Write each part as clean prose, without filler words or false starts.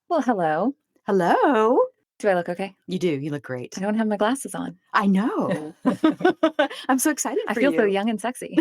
Well, hello. Hello. Do I look okay? You do. You look great. I don't have my glasses on. I know. I'm so excited I for feel so you. young and sexy.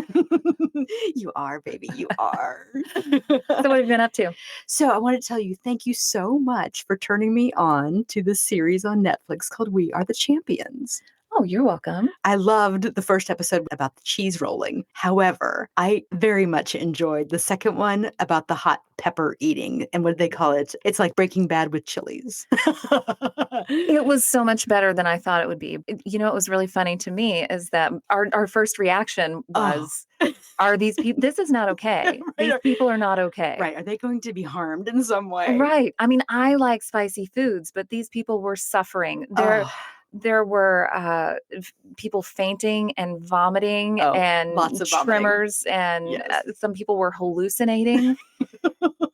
You are, baby. You are. So what have you been up to? So I want to tell you, thank you so much for turning me on to the series on Netflix called We Are the Champions. Oh, you're welcome. I loved the first episode about the cheese rolling. However, I very much enjoyed the second one about the hot pepper eating. And what do they call it? It's like Breaking Bad with chilies. It was so much better than I thought it would be. What was really funny to me is that our first reaction was, are these people, this is not okay. These people are not okay. Right. Are they going to be harmed in some way? Right. I mean, I like spicy foods, but these people were suffering. There were people fainting and vomiting and lots of vomiting. tremors, and Yes. some people were hallucinating.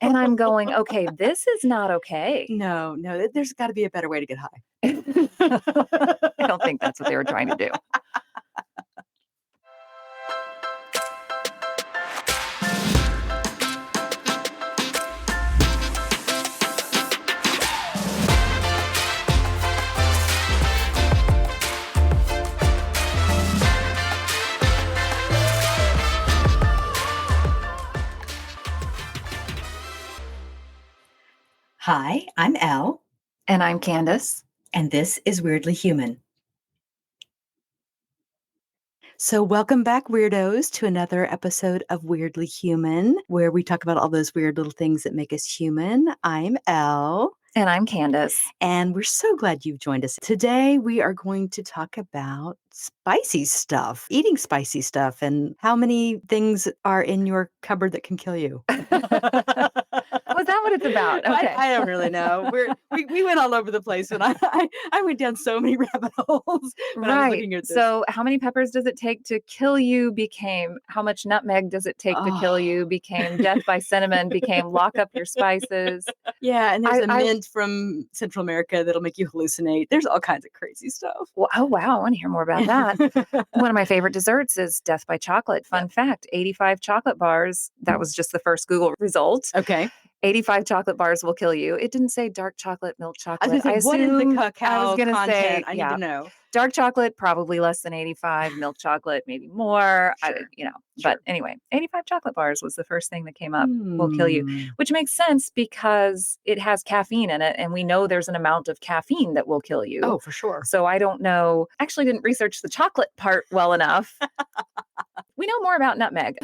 And I'm going, okay, this is not okay. No, there's got to be a better way to get high. I don't think that's what they were trying to do. Hi, I'm Elle, And I'm Candace. and this is Weirdly Human. So, welcome back, weirdos, to another episode of Weirdly Human, where we talk about all those weird little things that make us human. I'm Elle. And I'm Candace. And we're so glad you've joined us. Today, we are going to talk about spicy stuff, eating spicy stuff, and how many things are in your cupboard that can kill you. Was that what it's about? Okay. I don't really know. We went all over the place, and I went down so many rabbit holes when I was looking at this. So how many peppers does it take to kill you became how much nutmeg does it take to kill you became death by cinnamon became lock up your spices. Yeah, and there's a mint from Central America that'll make you hallucinate. There's all kinds of crazy stuff. Well, oh, wow. I want to hear more about that. One of my favorite desserts is death by chocolate. Fun fact, 85 chocolate bars. That was just the first Google result. Okay. 85 chocolate bars will kill you. It didn't say dark chocolate, milk chocolate. I was going to say, what is the cacao content? Say, I need to know. Dark chocolate, probably less than 85. Milk chocolate, maybe more. Sure. But anyway, 85 chocolate bars was the first thing that came up. Will kill you, which makes sense because it has caffeine in it. And we know there's an amount of caffeine that will kill you. Oh, for sure. So I don't know. Actually didn't research the chocolate part well enough. We know more about nutmeg.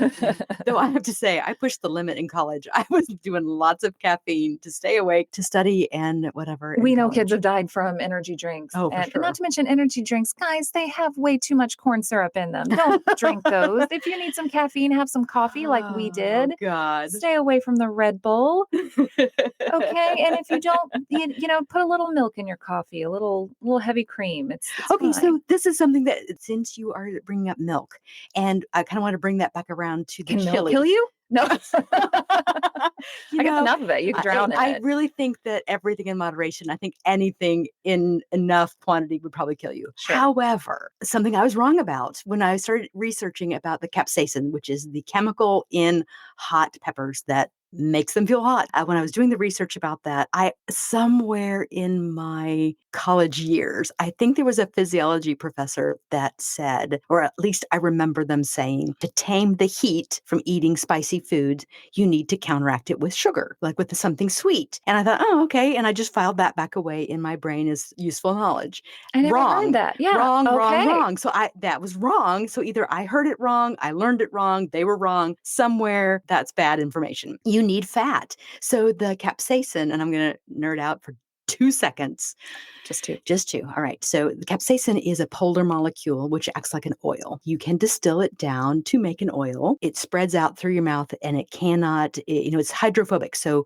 Though I have to say, I pushed the limit in college. I was doing lots of caffeine to stay awake, to study, and whatever. We know kids have died from energy drinks. Oh, for sure. Not to mention energy drinks. Guys, they have way too much corn syrup in them. Don't drink those. If you need some caffeine, have some coffee like we did. Oh, God. Stay away from the Red Bull. Okay. And if you don't, put a little milk in your coffee, a little heavy cream. It's okay. Fine. So this is something that, since you are bringing up milk, and I kind of want to bring that back around to the Can chili. milk kill you? No. I got enough of it. You can drown in it. I really think that everything in moderation, I think anything in enough quantity would probably kill you. Sure. However, something I was wrong about when I started researching about the capsaicin, which is the chemical in hot peppers that makes them feel hot. When I was doing the research about that, somewhere in my college years, I think there was a physiology professor that said, or at least I remember them saying, to tame the heat from eating spicy foods, you need to counteract it with sugar, like with something sweet. And I thought, oh, okay. And I just filed that back away in my brain as useful knowledge. I never heard that. Yeah. Wrong. So that was wrong. So either I heard it wrong, I learned it wrong, they were wrong. Somewhere that's bad information. You need fat. So the capsaicin, and I'm going to nerd out for 2 seconds. Just two. All right. So the capsaicin is a polar molecule, which acts like an oil. You can distill it down to make an oil. It spreads out through your mouth, and it cannot, it's hydrophobic. So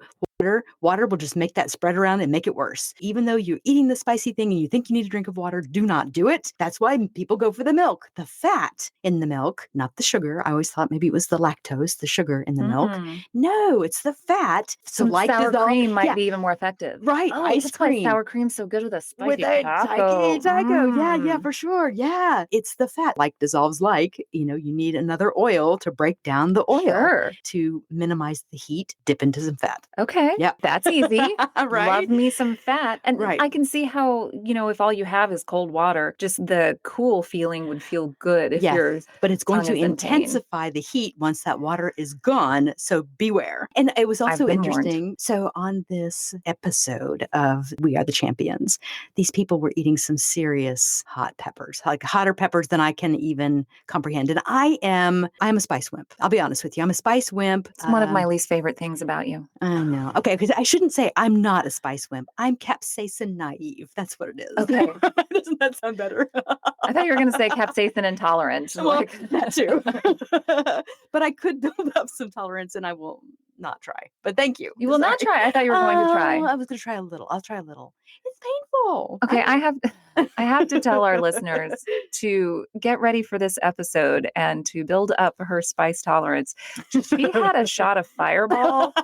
water will just make that spread around and make it worse. Even though you're eating the spicy thing and you think you need a drink of water, do not do it. That's why people go for the milk. The fat in the milk, not the sugar. I always thought maybe it was the lactose, the sugar in the milk. No, it's the fat. So like sour cream might be even more effective. Right. Oh, ice cream. Why sour cream's so good with a spicy with a taco. taco. Yeah, for sure. Yeah. It's the fat. Like dissolves like, you need another oil to break down the oil. Sure. To minimize the heat, dip into some fat. Okay. Okay. Yep. That's easy. Right? Love me some fat. And Right. I can see how, if all you have is cold water, just the cool feeling would feel good if Yes, your but it's going tongue to is in pain. intensify the heat once that water is gone, so beware. And it was I've also been warned. interesting. So on this episode of We Are the Champions, these people were eating some serious hot peppers, like hotter peppers than I can even comprehend. And I'm a spice wimp. I'll be honest with you. I'm a spice wimp. It's one of my least favorite things about you. I know. Okay, because I shouldn't say I'm not a spice wimp. I'm capsaicin naive. That's what it is. Okay. Doesn't that sound better? I thought you were going to say capsaicin intolerant. Well, that too. But I could build up some tolerance and I will not try. But thank you. You will not try. I thought you were going to try. I was going to try a little. I'll try a little. It's painful. Okay, I have to tell our listeners to get ready for this episode and to build up her spice tolerance. She had a shot of Fireball.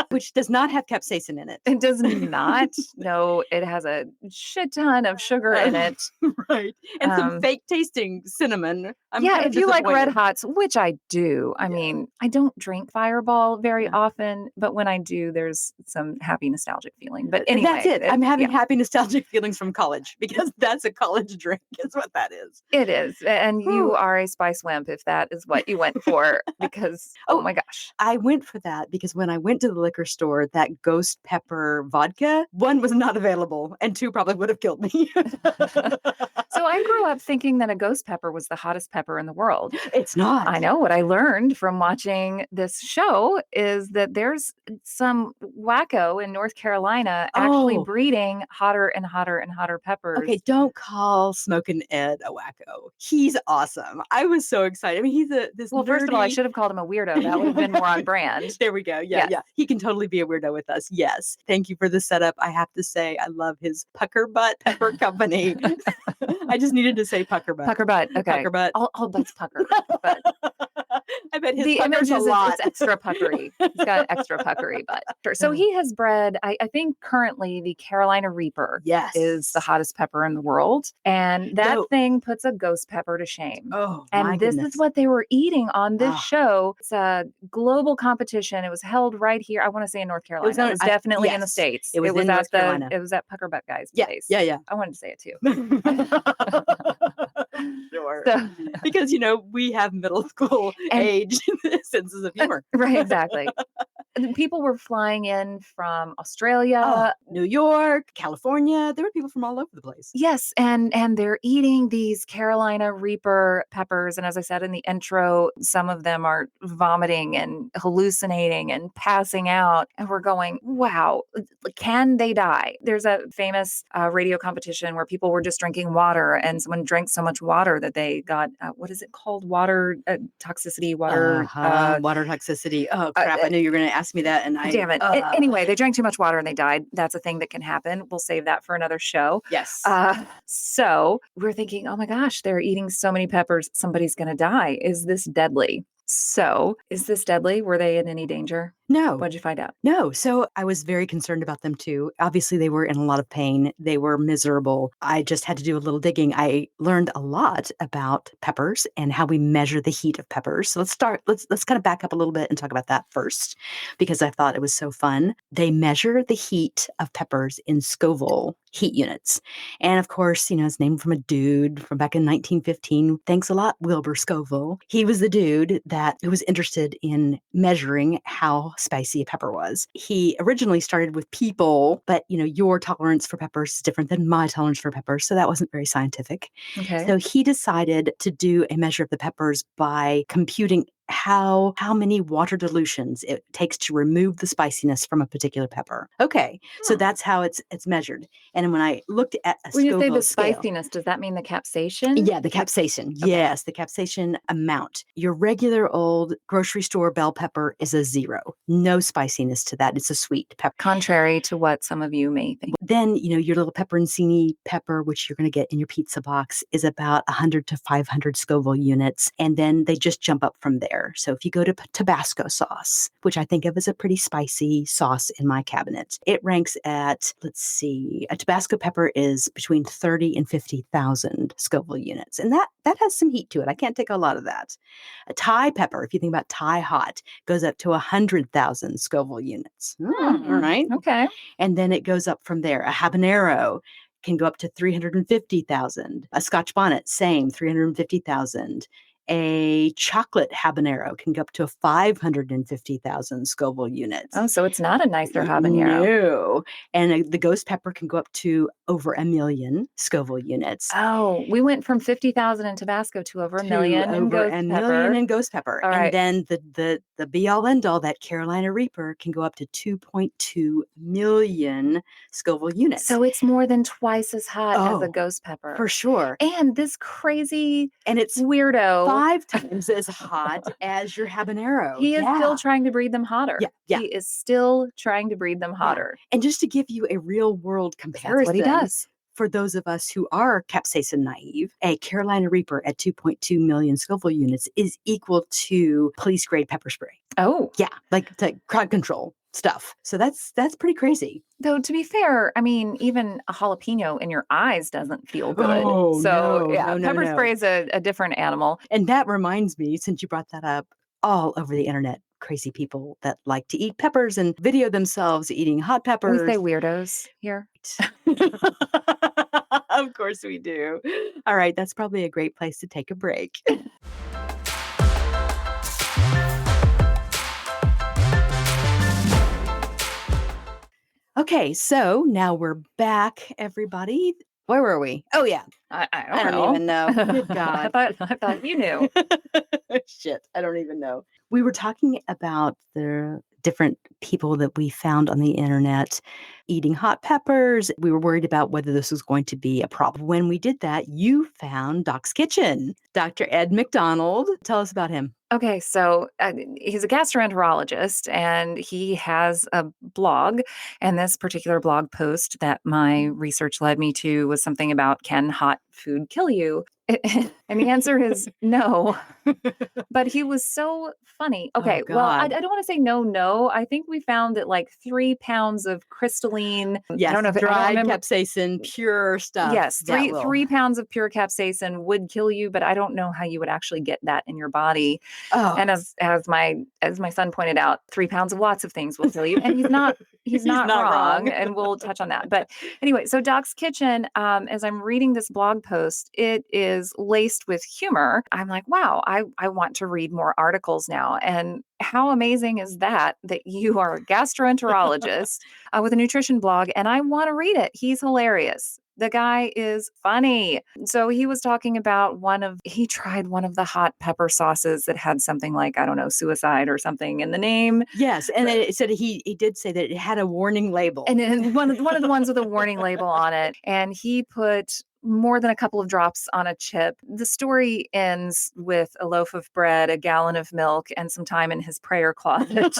Which does not have capsaicin in it. It does not. No, it has a shit ton of sugar in it. Right. And some fake tasting cinnamon. If you like Red Hots, which I do. I mean, I don't drink Fireball very often, but when I do, there's some happy nostalgic feeling. But anyway. That's it. I'm having happy nostalgic feelings from college because that's a college drink is what that is. It is. And you are a spice wimp if that is what you went for because, oh my gosh. I went for that because when I went to the liquor store, that ghost pepper vodka, 1 was not available and 2 probably would have killed me. So I grew up thinking that a ghost pepper was the hottest pepper in the world. It's not. I know. What I learned from watching this show is that there's some wacko in North Carolina actually breeding hotter and hotter and hotter peppers. Okay, don't call Smokin Ed a wacko. He's awesome. I was so excited. I mean, he's first of all, I should have called him a weirdo. That would have been more on brand. There we go. Yeah. He can totally be a weirdo with us. Yes. Thank you for the setup. I have to say, I love his Puckerbutt Pepper Company. I just needed to say Puckerbutt. Puckerbutt. Okay. Puckerbutt. All butts pucker. But I bet his the image puckers a lot. It's extra puckery. He's got extra puckery butt. So he has bred, I think currently the Carolina Reaper is the hottest pepper in the world. And that thing puts a ghost pepper to shame. Oh, and this is what they were eating on this show. It's a global competition. It was held right here. I want to say in North Carolina. It was definitely in the States. It was in North Carolina. It was at Puckerbutt guy's place. Yeah. I wanted to say it too. Sure. So, because, we have middle school age senses of humor. Right, exactly. People were flying in from Australia, New York, California. There were people from all over the place. Yes, and they're eating these Carolina Reaper peppers. And as I said in the intro, some of them are vomiting and hallucinating and passing out. And we're going, wow, can they die? There's a famous radio competition where people were just drinking water, and someone drank so much water that they got, what is it called? Water toxicity, water toxicity. Oh, crap. I knew you were going to ask me that. And damn it. Anyway, they drank too much water and they died. That's a thing that can happen. We'll save that for another show. Yes. So we're thinking, oh my gosh, they're eating so many peppers. Somebody's going to die. Is this deadly? So is this deadly? Were they in any danger? No. What'd you find out? No. So I was very concerned about them too. Obviously, they were in a lot of pain. They were miserable. I just had to do a little digging. I learned a lot about peppers and how we measure the heat of peppers. So let's kind of back up a little bit and talk about that first, because I thought it was so fun. They measure the heat of peppers in Scoville heat units. And of course, it's named from a dude from back in 1915. Thanks a lot, Wilbur Scoville. He was the dude who was interested in measuring how spicy a pepper was. He originally started with people, but your tolerance for peppers is different than my tolerance for peppers, so that wasn't very scientific. Okay. So he decided to do a measure of the peppers by computing how many water dilutions it takes to remove the spiciness from a particular pepper. Okay, so that's how it's measured. And when I looked at a when you say the scale, spiciness, does that mean the capsaicin? Yeah, the capsaicin. Okay. Yes, the capsaicin amount. Your regular old grocery store bell pepper is a 0. No spiciness to that. It's a sweet pepper. Contrary to what some of you may think. Then, your little pepperoncini pepper, which you're going to get in your pizza box, is about 100 to 500 Scoville units. And then they just jump up from there. there. So if you go to Tabasco sauce, which I think of as a pretty spicy sauce in my cabinet, it ranks at, let's see, a Tabasco pepper is between 30 and 50,000 Scoville units. And that has some heat to it. I can't take a lot of that. A Thai pepper, if you think about Thai hot, goes up to 100,000 Scoville units. All right. Okay. And then it goes up from there. A habanero can go up to 350,000. A Scotch bonnet, same, 350,000. A chocolate habanero can go up to 550,000 Scoville units. Oh, so it's not a nicer habanero. No. And the ghost pepper can go up to over 1 million Scoville units. Oh, we went from 50,000 in Tabasco to over 1 million in over ghost 1 pepper. million in ghost pepper. All right. And then the be all end all, that Carolina Reaper, can go up to 2.2 million Scoville units. So it's more than twice as hot as a ghost pepper. For sure. And this crazy And it's weirdo 5 times as hot as your habanero. He is still trying to breed them hotter. Yeah. He is still trying to breed them hotter. And just to give you a real world comparison, That's what he does. For those of us who are capsaicin naive, a Carolina Reaper at 2.2 million Scoville units is equal to police grade pepper spray. Oh. Yeah, like crowd control stuff. So that's pretty crazy. Though, to be fair, I mean, even a jalapeno in your eyes doesn't feel good. Oh, so, no, pepper spray is a different animal. And that reminds me, since you brought that up, all over the internet, crazy people that like to eat peppers and video themselves eating hot peppers. We say weirdos here. Of course we do. All right, that's probably a great place to take a break. Okay, so now we're back, everybody. Where were we? Oh, yeah. I I don't even know. Good God. I thought you knew. Shit, I don't even know. We were talking about the different people that we found on the internet eating hot peppers. We were worried about whether this was going to be a problem. When we did that, you found Doc's Kitchen, Dr. Ed McDonald. Tell us about him. Okay, so he's a gastroenterologist and he has a blog. And this particular blog post that my research led me to was something about, can hot food kill you? And the answer is no. But he was so funny. Okay, well, I don't want to say no. I think we found that like 3 pounds of crystalline, yes, I don't know if dried capsaicin, pure stuff. Yes, 3 pounds of pure capsaicin would kill you, but I don't know how you would actually get that in your body. Oh. And as my son pointed out, 3 pounds of lots of things will kill you. And he's not not wrong. And we'll touch on that. But anyway, so Doc's Kitchen, as I'm reading this blog post, it is laced with humor. I'm like, wow, I want to read more articles now. And how amazing is that you are a gastroenterologist with a nutrition blog, and I want to read it. He's hilarious. The guy is funny. So he was talking about he tried one of the hot pepper sauces that had something like, I don't know, suicide or something in the name. Yes. And it said he did say that it had a warning label. And then one of the ones with a warning label on it. And he put more than a couple of drops on a chip. The story ends with a loaf of bread, a gallon of milk, and some time in his prayer closet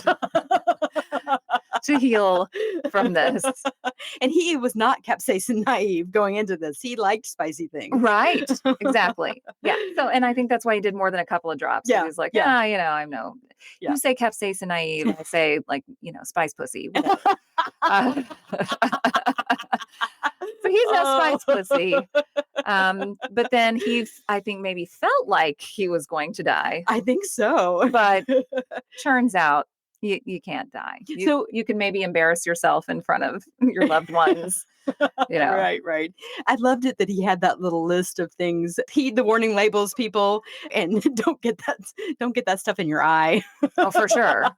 to heal from this. And he was not capsaicin naive going into this. He liked spicy things. Right. Exactly. Yeah. So, and I think that's why he did more than a couple of drops. Yeah. He was like, I'm no. Yeah. You say capsaicin naive, I say like, spice pussy. So he's not spice pussy. But then I think maybe felt like he was going to die. I think so. But turns out you can't die. You can maybe embarrass yourself in front of your loved ones. Right. I loved it that he had that little list of things. Heed the warning labels, people, and don't get that stuff in your eye. Oh, for sure.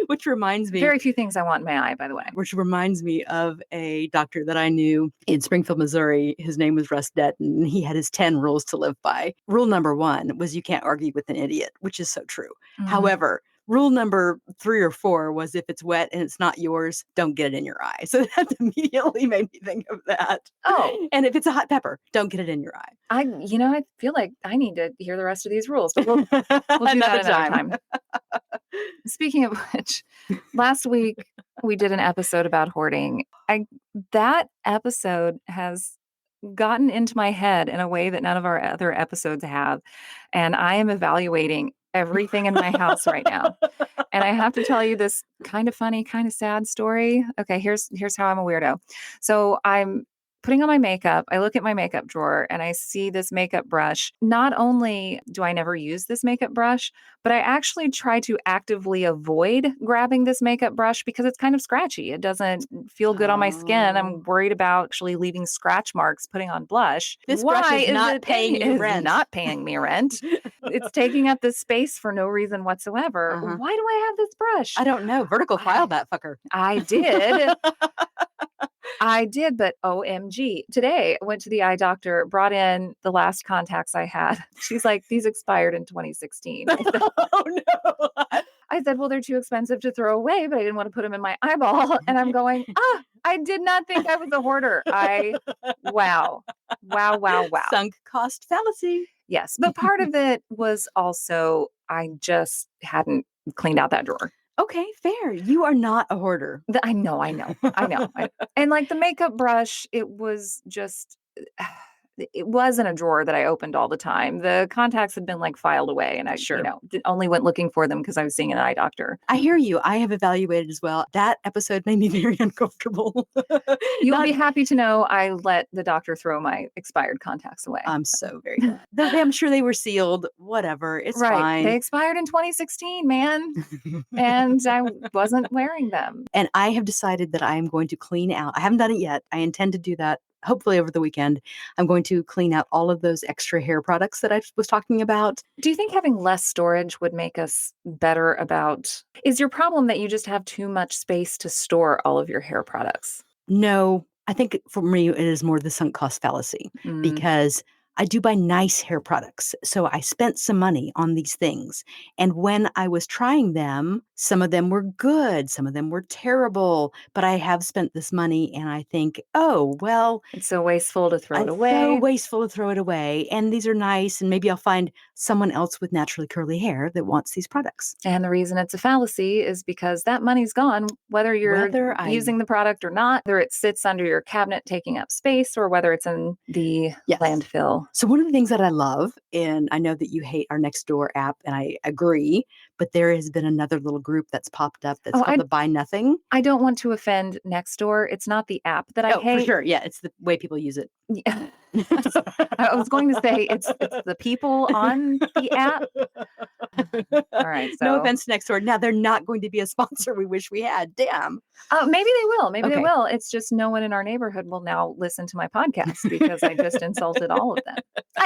Which reminds me, very few things I want in my eye, by the way. Which reminds me of a doctor that I knew in Springfield, Missouri. His name was Russ Detton, and he had his 10 rules to live by. Rule number 1 was you can't argue with an idiot, which is so true. Mm-hmm. However, rule number 3 or 4 was if it's wet and it's not yours, don't get it in your eye. So that immediately made me think of that. Oh. And if it's a hot pepper, don't get it in your eye. I feel like I need to hear the rest of these rules, but we'll do that another time. Speaking of which, last week we did an episode about hoarding. That episode has gotten into my head in a way that none of our other episodes have. And I am evaluating, everything in my house right now. And I have to tell you this kind of funny, kind of sad story. Okay, here's how I'm a weirdo. So I'm putting on my makeup. I look at my makeup drawer and I see this makeup brush. Not only do I never use this makeup brush, but I actually try to actively avoid grabbing this makeup brush because it's kind of scratchy. It doesn't feel good on my skin. I'm worried about actually leaving scratch marks putting on blush. This brush Why is not paying you is rent. not paying me rent. It's taking up this space for no reason whatsoever. Uh-huh. Why do I have this brush? I don't know. Vertical file that fucker. I did. I did, but OMG. Today, I went to the eye doctor, brought in the last contacts I had. She's like, these expired in 2016. Oh, no. I said, well, they're too expensive to throw away, but I didn't want to put them in my eyeball. And I'm going, I did not think I was a hoarder. Wow. Sunk cost fallacy. Yes. But part of it was also, I just hadn't cleaned out that drawer. Okay, fair. You are not a hoarder. I know. And like the makeup brush, it was just, it wasn't a drawer that I opened all the time. The contacts had been like filed away and I only went looking for them because I was seeing an eye doctor. I hear you. I have evaluated as well. That episode made me very uncomfortable. You'll be happy to know I let the doctor throw my expired contacts away. I'm so very glad. I'm sure they were sealed. Whatever. It's fine. They expired in 2016, man. And I wasn't wearing them. And I have decided that I am going to clean out. I haven't done it yet. I intend to do that hopefully over the weekend. I'm going to clean out all of those extra hair products that I was talking about. Do you think having less storage would make us better about... Is your problem that you just have too much space to store all of your hair products? No, I think for me, it is more the sunk cost fallacy because I do buy nice hair products. So I spent some money on these things. And when I was trying them, some of them were good, some of them were terrible, but I have spent this money and I think, oh, well. It's so wasteful to throw it away. So wasteful to throw it away. And these are nice. And maybe I'll find someone else with naturally curly hair that wants these products. And the reason it's a fallacy is because that money's gone, whether you're using the product or not, whether it sits under your cabinet taking up space or whether it's in the landfill. So one of the things that I love, and I know that you hate our Nextdoor app, and I agree, but there has been another little group that's popped up that's called the Buy Nothing. I don't want to offend Nextdoor. It's not the app that I hate. For sure. Yeah, it's the way people use it. Yeah. I was going to say it's the people on the app. All right. So. No offense to Nextdoor. Now, they're not going to be a sponsor we wish we had. Damn. Maybe they will. Maybe they will. It's just no one in our neighborhood will now listen to my podcast because I just insulted all of them.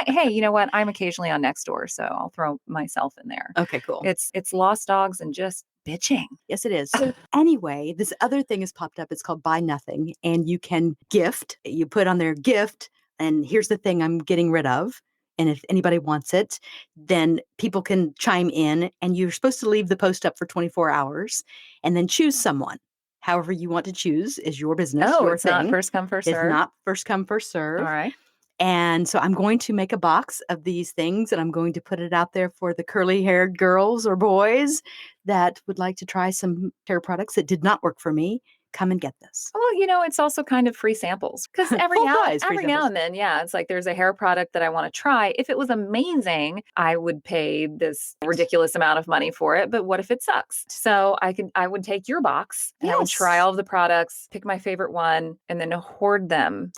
Hey, you know what? I'm occasionally on Nextdoor, so I'll throw myself in there. Okay, cool. It's lost dogs and just bitching. Yes, it is. So anyway, this other thing has popped up. It's called Buy Nothing, and you can gift. You put on their gift, and here's the thing I'm getting rid of. And if anybody wants it, then people can chime in, and you're supposed to leave the post up for 24 hours and then choose someone. However you want to choose is your business. Oh, it's not first come, first serve. It's not first come, first serve. All right. And so I'm going to make a box of these things and I'm going to put it out there for the curly haired girls or boys that would like to try some hair products that did not work for me. Come and get this. Well, it's also kind of free samples because every now and then, it's like there's a hair product that I want to try. If it was amazing, I would pay this ridiculous amount of money for it. But what if it sucks? So I would take your box and I would try all of the products, pick my favorite one, and then hoard them.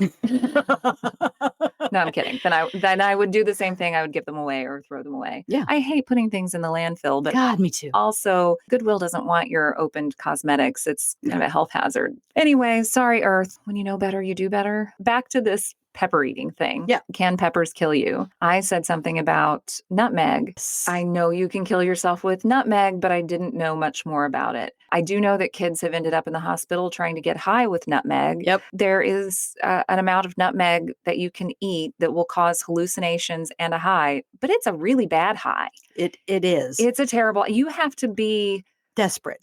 No, I'm kidding. Then I would do the same thing. I would give them away or throw them away. Yeah. I hate putting things in the landfill, but God, me too. Also, Goodwill doesn't want your opened cosmetics. It's kind of a health hazard. Anyway, sorry, Earth. When you know better, you do better. Back to this pepper eating thing. Yeah. Can peppers kill you? I said something about nutmeg. I know you can kill yourself with nutmeg, but I didn't know much more about it. I do know that kids have ended up in the hospital trying to get high with nutmeg. Yep. There is an amount of nutmeg that you can eat that will cause hallucinations and a high, but it's a really bad high. It is. It's a terrible, you have to be desperate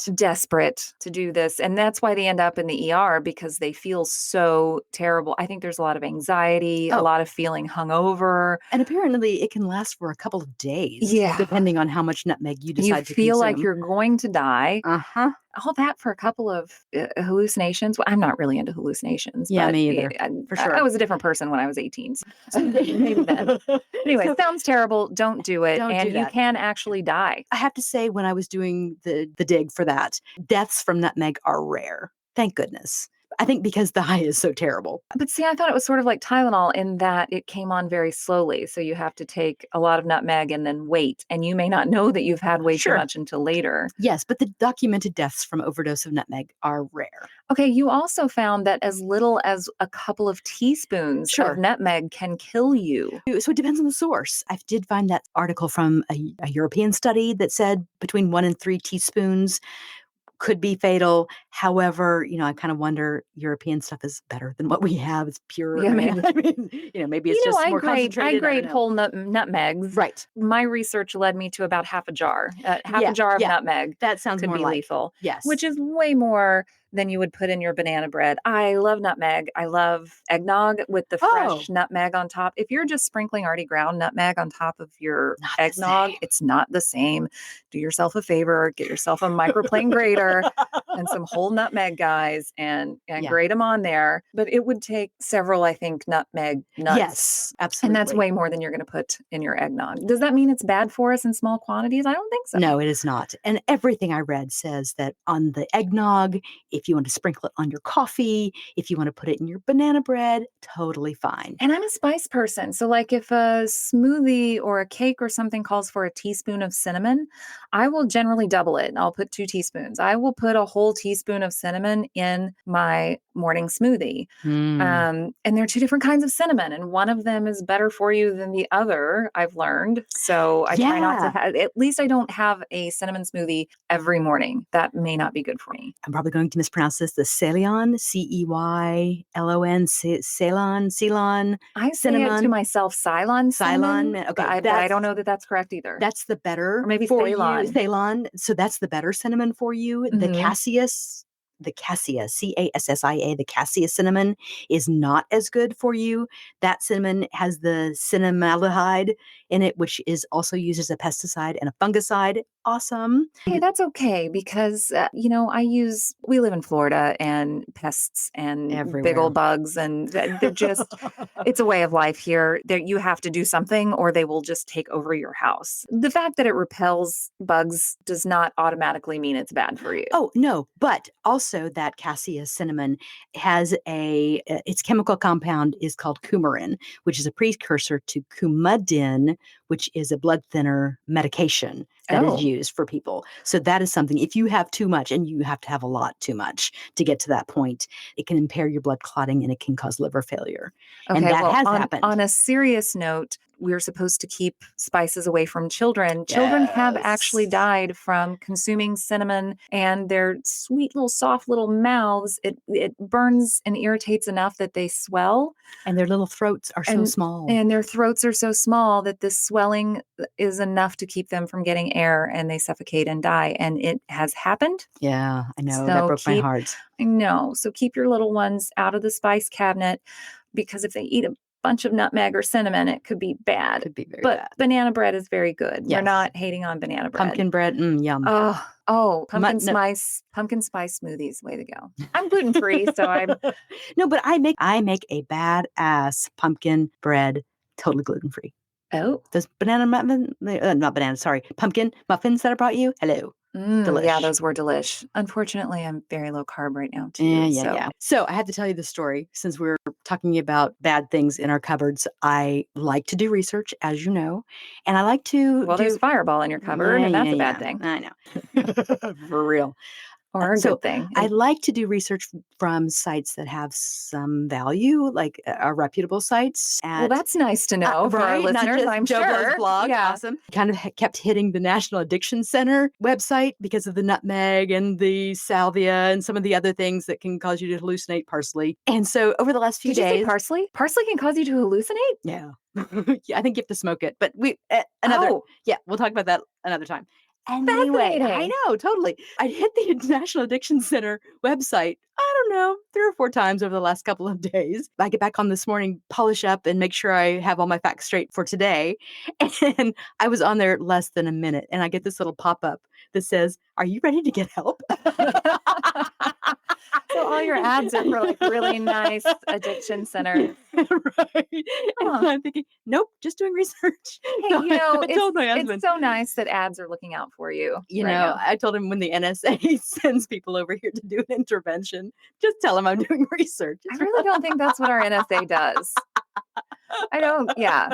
to do this. And that's why they end up in the ER because they feel so terrible. I think there's a lot of anxiety, a lot of feeling hungover. And apparently it can last for a couple of days. Yeah. Depending on how much nutmeg you decide to consume. You feel like you're going to die. Uh-huh. all that for a couple of hallucinations. Well, I'm not really into hallucinations, Yeah, but me either. For sure. I was a different person when I was 18. So maybe then. Anyway, sounds terrible. Don't do it. Don't and do you that. can actually die. I have to say, when I was doing the dig for that, deaths from nutmeg are rare. Thank goodness. I think because the high is so terrible. But see, I thought it was sort of like Tylenol in that it came on very slowly. So you have to take a lot of nutmeg and then wait. And you may not know that you've had way too much until later. Yes, but the documented deaths from overdose of nutmeg are rare. Okay, you also found that as little as a couple of teaspoons of nutmeg can kill you. So it depends on the source. I did find that article from a European study that said between 1 and 3 teaspoons could be fatal. However, I kind of wonder, European stuff is better than what we have. It's pure. Yeah, maybe it's just more concentrated. I grade whole nutmegs. Right. My research led me to about half a jar. Half a jar of nutmeg. That sounds could more be lethal. Yes. Which is way more than you would put in your banana bread. I love nutmeg. I love eggnog with the fresh nutmeg on top. If you're just sprinkling already ground nutmeg on top of your eggnog, it's not the same. Do yourself a favor, get yourself a microplane grater and some whole nutmeg, guys, and grate them on there. But it would take several, I think, nutmeg nuts. Yes, absolutely. And that's way more than you're going to put in your eggnog. Does that mean it's bad for us in small quantities? I don't think so. No, it is not. And everything I read says that on the eggnog, if you want to sprinkle it on your coffee, if you want to put it in your banana bread, totally fine. And I'm a spice person. So like if a smoothie or a cake or something calls for a teaspoon of cinnamon, I will generally double it. I'll put 2 teaspoons. I will put a whole teaspoon of cinnamon in my morning smoothie. And there are 2 different kinds of cinnamon, and one of them is better for you than the other, I've learned. So I try not to have, at least I don't have a cinnamon smoothie every morning. That may not be good for me. I'm probably going to mispronounce this, the Ceylon, Ceylon, Ceylon. I say it to myself, Ceylon. Okay. But I don't know that that's correct either. That's the better. Or maybe for Ceylon. You. Ceylon. So that's the better cinnamon for you. Mm-hmm. The cassia, Cassia, the cassia cinnamon is not as good for you. That cinnamon has the cinnamaldehyde in it, which is also used as a pesticide and a fungicide. Awesome. Hey, that's okay because, we live in Florida and pests and big old bugs and they're just, it's a way of life here. You have to do something or they will just take over your house. The fact that it repels bugs does not automatically mean it's bad for you. Oh, no. But also that cassia cinnamon has its chemical compound is called coumarin, which is a precursor to Coumadin, which is a blood thinner medication that is used for people. So that is something, if you have too much, and you have to have a lot too much to get to that point, it can impair your blood clotting and it can cause liver failure. Okay, and that has happened. On a serious note, we're supposed to keep spices away from children. Children have actually died from consuming cinnamon, and their sweet little soft little mouths, it burns and irritates enough that they swell. And their little throats are so small. And their throats are so small that the swelling is enough to keep them from getting air and they suffocate and die. And it has happened. Yeah, I know. That broke my heart. I know. So keep your little ones out of the spice cabinet, because if they eat a bunch of nutmeg or cinnamon, it could be bad. Could be very bad. Banana bread is very good. Yes. We're not hating on banana bread. Pumpkin bread, yum. Pumpkin spice smoothies, way to go. I'm gluten-free, so I'm No, but I make a badass pumpkin bread totally gluten-free. Oh. Those pumpkin muffins that I brought you, hello. Delish. Yeah, those were delish. Unfortunately, I'm very low carb right now too. Yeah. So I have to tell you the story since we're talking about bad things in our cupboards. I like to do research, as you know, and I like to. Well, there's Fireball in your cupboard, and that's a bad thing. I know, for real. Or a good thing. I like to do research from sites that have some value, like reputable sites. Well, that's nice to know for our listeners, I'm Joe sure. Blow's blog. Yeah. Awesome. Kind of kept hitting the National Addiction Center website because of the nutmeg and the salvia and some of the other things that can cause you to hallucinate, parsley. And so over the last few days. Did you say parsley? Parsley can cause you to hallucinate? Yeah. I think you have to smoke it. But we'll talk about that another time. And anyway, I know, totally. I hit the National Addiction Center website, I don't don't know, 3 or 4 times over the last couple of days. I get back on this morning, polish up and make sure I have all my facts straight for today. And I was on there less than a minute and I get this little pop-up that says, "Are you ready to get help?" So all your ads are for like really nice addiction centers. Right. And Huh. I'm thinking, nope, just doing research. Hey, So you know, I told my it's husband, so nice that ads are looking out for you right now. I told him when the NSA sends people over here to do an intervention, just tell them I'm doing research. I really don't think that's what our NSA does. I don't, yeah.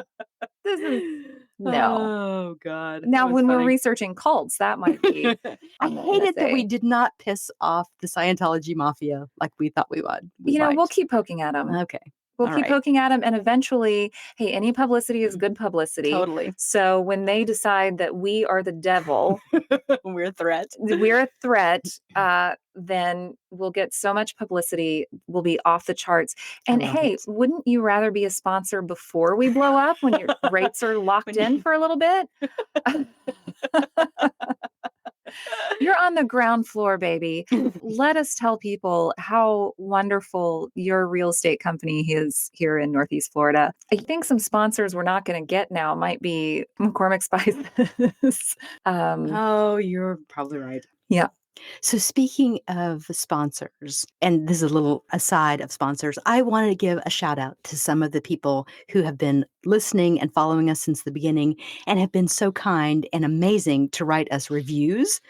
This is, no. Oh, God. Now, That was when we're funny. researching cults, that might be I on the hate it that we NSA. did not piss off the Scientology mafia like we thought we would. You know, we'll keep poking at them. Okay. We'll All keep right. poking at them, and eventually, hey, any publicity is good publicity. Totally. So when they decide that we are the devil, We're a threat. we're a threat, then we'll get so much publicity, we'll be off the charts. And love hey, it. wouldn't you rather be a sponsor before we blow up when your rates are locked in for a little bit? You're on the ground floor, baby. Let us tell people how wonderful your real estate company is here in Northeast Florida. I think some sponsors we're not going to get now might be McCormick Spices. Oh, you're probably right. Yeah. So speaking of sponsors, and this is a little aside of sponsors, I wanted to give a shout out to some of the people who have been listening and following us since the beginning and have been so kind and amazing to write us reviews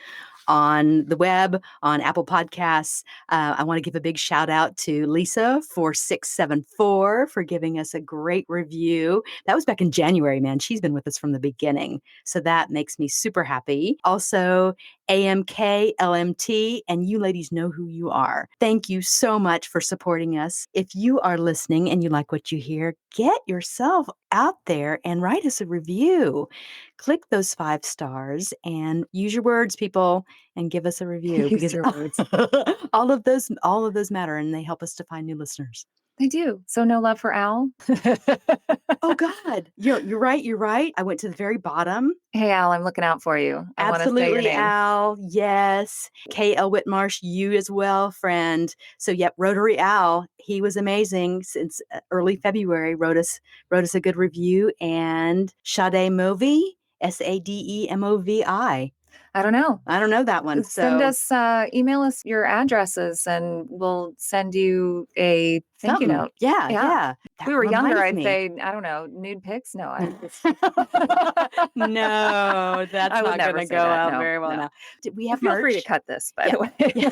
on the web, on Apple Podcasts. I want to give a big shout out to Lisa 4674 for giving us a great review. That was back in January, man. She's been with us from the beginning. So that makes me super happy. Also, AMK, LMT, and you ladies know who you are. Thank you so much for supporting us. If you are listening and you like what you hear, get yourself out there and write us a review. Click those 5 stars and use your words, people, and give us a review. Use Because your words. all of those matter and they help us to find new listeners. They do. So no love for Al. Oh God. You're right. You're right. I went to the very bottom. Hey, Al, I'm looking out for you. I want to say your Absolutely, name. Al. Yes. KL Whitmarsh, you as well, friend. So yep, Rotary Al, he was amazing since early February, wrote us a good review. And Sade Movie, SADEMOVI. I don't know. I don't know that one. Send So us, email us your addresses and we'll send you a thank you something. note. Yeah. Yeah. That If we were younger, reminds I'd me. say, I don't know, nude pics. No, No, that's I would not never going to say go that. out No, very well no. now. We have Feel merch. free to cut this, by Yeah. the way. Yeah.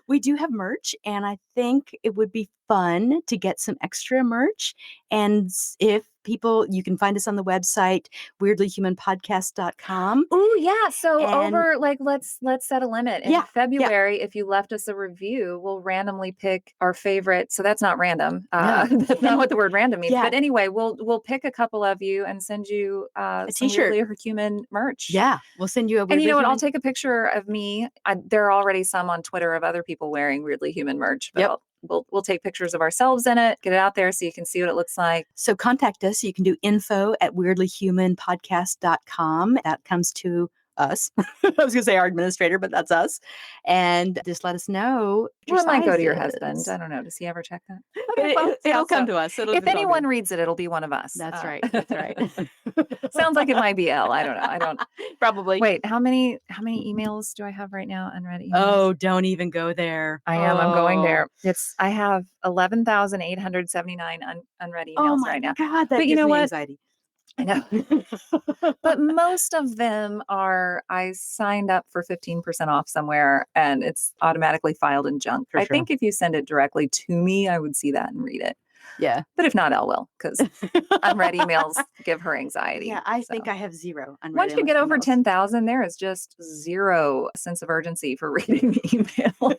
We do have merch, and I think it would be fun to get some extra merch. And if people, you can find us on the website, weirdlyhumanpodcast.com. Oh yeah. So And- over like let's set a limit. In Yeah, February, if you left us a review, we'll randomly pick our favorite. So that's not random. No. That's not what the word random means. Yeah. But anyway, we'll pick a couple of you and send you some t-shirt. Weirdly Human merch. Yeah, we'll send you a And you know what? I'll Human- take a picture of me. There are already some on Twitter of other people wearing Weirdly Human merch. But Yep. we'll take pictures of ourselves in it, get it out there so you can see what it looks like. So contact us. You can do info@weirdlyhumanpodcast.com. That comes to us. I was going to say our administrator, but that's us. And just let us know. Well, it might go to your husband. I don't know. Does he ever check that? Okay, well, it'll come so to us. if anyone reads it, it'll be one of us. That's right. That's right. Sounds like it might be Elle. I don't know. I don't. Probably. Wait, how many emails do I have right now? Unread emails. Oh, don't even go there. I am. I'm going there. I have 11,879 unread emails right now. God, that But you gives know me what? anxiety. I know. But most of them are, I signed up for 15% off somewhere and it's automatically filed in junk. For I sure. think if you send it directly to me, I would see that and read it. Yeah. But if not, Elle will, because unread emails give her anxiety. Yeah, I think I have zero unread Once you get over emails. 10,000, there is just zero sense of urgency for reading emails.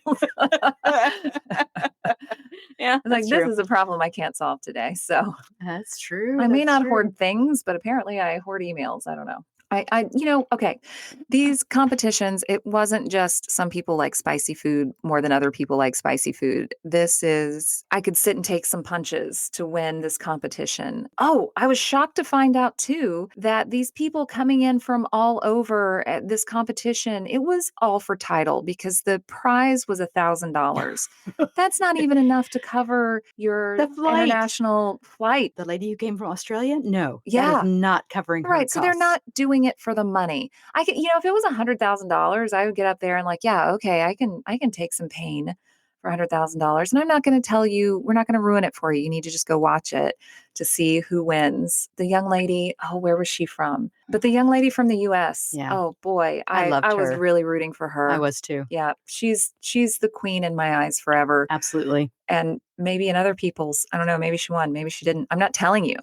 Yeah, Like, this is a problem I can't solve today. So that's true. I may that's not true. hoard things, but apparently I hoard emails. I don't know. Okay. These competitions, it wasn't just some people like spicy food more than other people like spicy food. I could sit and take some punches to win this competition. Oh, I was shocked to find out too that these people coming in from all over at this competition, it was all for title because the prize was $1,000. That's not even enough to cover your The flight. international flight. The lady who came from Australia? No, that Yeah. is not covering her Right. So they're costs. not doing it for the money. I could, if it was $100,000, I would get up there and like, yeah, okay, I can take some pain for $100,000. And I'm not going to tell you, we're not going to ruin it for you. You need to just go watch it to see who wins. The young lady, oh, where was she from? But the young lady from the US. Yeah. Oh boy, I loved I was her. really rooting for her. I was too. Yeah, she's the queen in my eyes forever. Absolutely. And maybe in other people's, I don't know, maybe she won, maybe she didn't. I'm not telling you.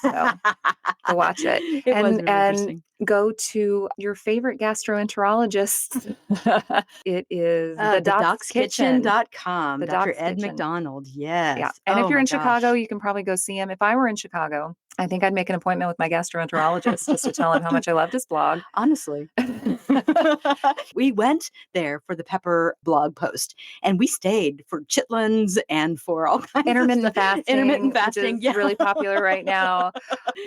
So go watch it. It was and really interesting. go to your favorite gastroenterologist. It is the Doc's Kitchen. thedockskitchen.com. The Dr. Doc's Ed Kitchen. McDonald. Yes. Yeah. And if Oh you're my in Chicago, gosh. you can probably go see him. If I were in Chicago, I think I'd make an appointment with my gastroenterologist just to tell him how much I loved his blog. Honestly. We went there for the pepper blog post and we stayed for chitlins and for all kinds Intermittent of stuff. fasting. Intermittent fasting. Which is really popular right now.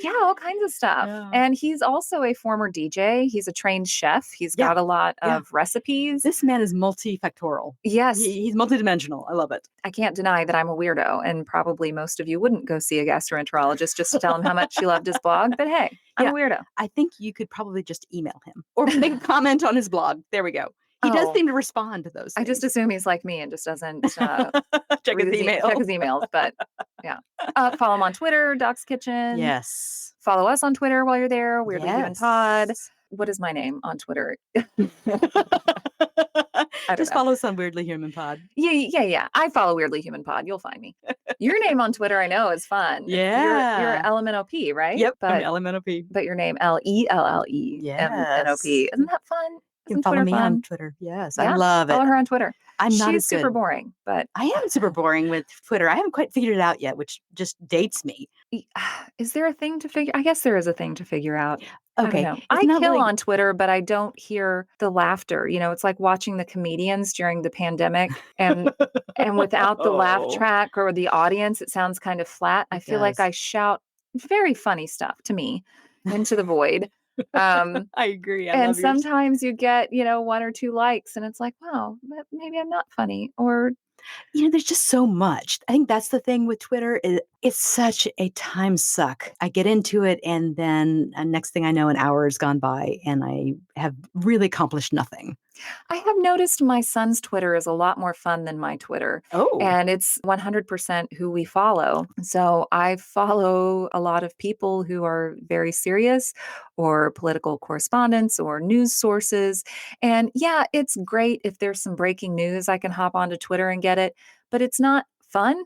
Yeah, all kinds of stuff. Yeah. And he's also a former DJ. He's a trained chef. He's Yeah. got a lot Yeah. of recipes. This man is multifactorial. Yes. He's multidimensional. I love it. I can't deny that I'm a weirdo, and probably most of you wouldn't go see a gastroenterologist just to tell him how much you loved his blog. But hey, I'm Yeah. a weirdo. I think you could probably just email him or make a comment on his blog. There we go. He does Oh. seem to respond to those I things. just assume he's like me and just doesn't check read his email. check his emails. But yeah, follow him on Twitter, Doc's Kitchen. Yes. Follow us on Twitter while you're there. Weirdly Human Pod. Yes. What is my name on Twitter? Just follow us on Weirdly Human Pod. Yeah. I follow Weirdly Human Pod. You'll find me. Your name on Twitter, I know, is fun. Yeah. You're LMNOP, right? Yep. But I'm LMNOP. But your name LELLE. Yes. MNOP. Isn't that fun? You can follow me on Twitter. Yes. Yeah, I love it. Follow her on Twitter. I'm not She's as good. super boring, but I am super boring with Twitter. I haven't quite figured it out yet, which just dates me. Is there a thing to figure? I guess there is a thing to figure out. Okay. I kill on Twitter, but I don't hear the laughter. It's like watching the comedians during the pandemic and without the laugh track or the audience, it sounds kind of flat. I feel like I shout very funny stuff to me into the void. I agree. And sometimes you get, one or two likes and it's like, wow, maybe I'm not funny. Or there's just so much. I think that's the thing with Twitter. It's such a time suck. I get into it and then next thing I know, an hour has gone by and I have really accomplished nothing. I have noticed my son's Twitter is a lot more fun than my Twitter. Oh. And it's 100% who we follow. So I follow a lot of people who are very serious or political correspondents or news sources. And yeah, it's great if there's some breaking news, I can hop onto Twitter and get it, but it's not fun.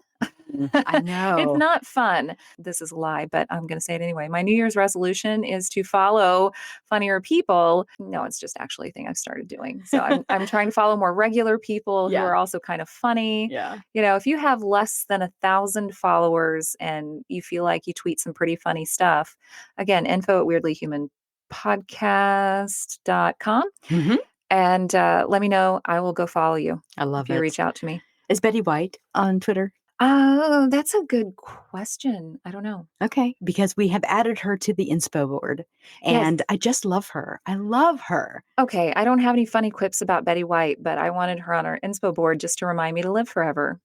I know. It's not fun. This is a lie, but I'm going to say it anyway. My New Year's resolution is to follow funnier people. No, it's just actually a thing I've started doing. So I'm trying to follow more regular people who are also kind of funny. Yeah. If you have less than 1,000 followers and you feel like you tweet some pretty funny stuff, again, info@weirdlyhumanpodcast.com. Mm-hmm. And let me know. I will go follow you. I love if you reach out to me. Is Betty White on Twitter? Oh, that's a good question. I don't know. Okay, because we have added her to the inspo board, and I just love her. I love her. Okay, I don't have any funny quips about Betty White, but I wanted her on our inspo board just to remind me to live forever.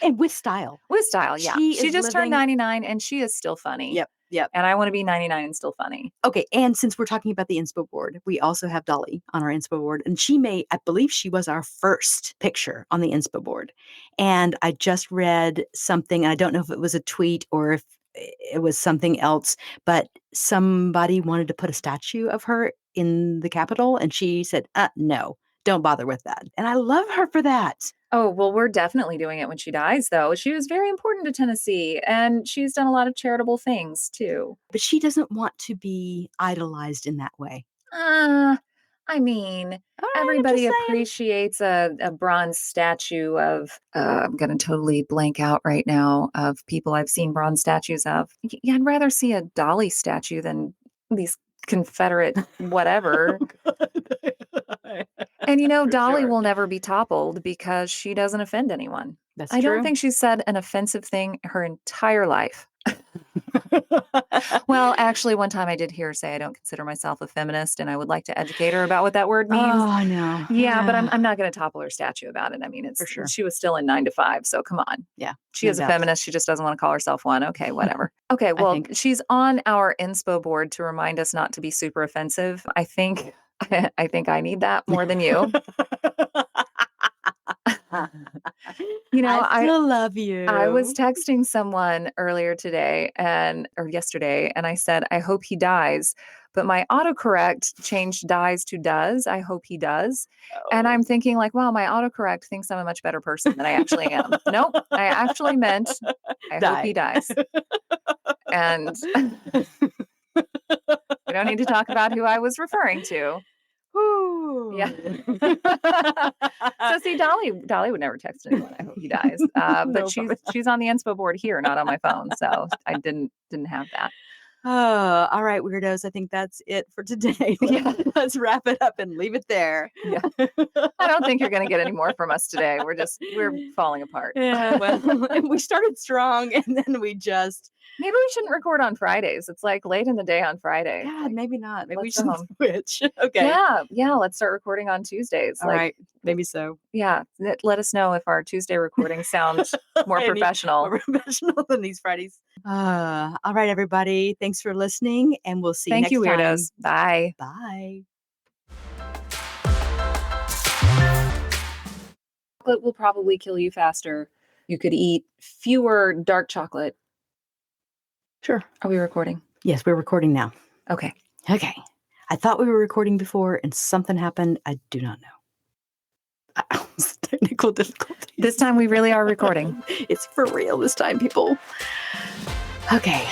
And with style. With style, yeah. She just turned 99 and she is still funny. Yep. And I want to be 99 and still funny. Okay, and since we're talking about the inspo board, we also have Dolly on our inspo board, and I believe she was our first picture on the inspo board. And I just read something, and I don't know if it was a tweet or if it was something else, but somebody wanted to put a statue of her in the Capitol, and she said, no, don't bother with that. And I love her for that. Oh, well, we're definitely doing it when she dies, though. She was very important to Tennessee, and she's done a lot of charitable things, too. But she doesn't want to be idolized in that way. I mean, everybody appreciates a bronze statue of, I'm going to totally blank out right now, of people I've seen bronze statues of. Yeah, I'd rather see a Dolly statue than these Confederate whatever. And For Dolly sure. will never be toppled because she doesn't offend anyone. That's I don't true. think she's said an offensive thing her entire life. Well, actually, one time I did hear her say I don't consider myself a feminist, and I would like to educate her about what that word means. Oh, no. Yeah, but I'm not going to topple her statue about it. I mean, For sure. she was still in 9 to 5, so come on. Yeah. She no is a doubt. feminist. She just doesn't want to call herself one. Okay, whatever. Okay, well, think- she's on our inspo board to remind us not to be super offensive. I think I need that more than you. I still love you. I was texting someone earlier today or yesterday, and I said, I hope he dies. But my autocorrect changed dies to does. I hope he does. And I'm thinking like, wow, my autocorrect thinks I'm a much better person than I actually am. Nope. I actually meant I hope he dies. And we don't need to talk about who I was referring to. Yeah. So see, Dolly would never text anyone. I hope he dies. But No, she's on the inspo board here, not on my phone. So I didn't have that. Oh, all right, weirdos. I think that's it for today. Yeah. Let's wrap it up and leave it there. Yeah. I don't think you're going to get any more from us today. We're falling apart. Yeah, well, we started strong and then we just. Maybe we shouldn't record on Fridays. It's like late in the day on Friday. God, maybe not. Maybe we let's go should home. switch. Okay. Yeah. Let's start recording on Tuesdays. All right. Maybe so. Yeah. Let us know if our Tuesday recordings sound more professional. More professional than these Fridays. All right, everybody. Thanks for listening, and we'll see you next time. Thank you, weirdos. Bye. Bye. Chocolate will probably kill you faster. You could eat fewer dark chocolate. Sure. Are we recording? Yes, we're recording now. Okay. Okay. I thought we were recording before, and something happened. I do not know. Technical difficulties. This time we really are recording. It's for real this time, people. Okay.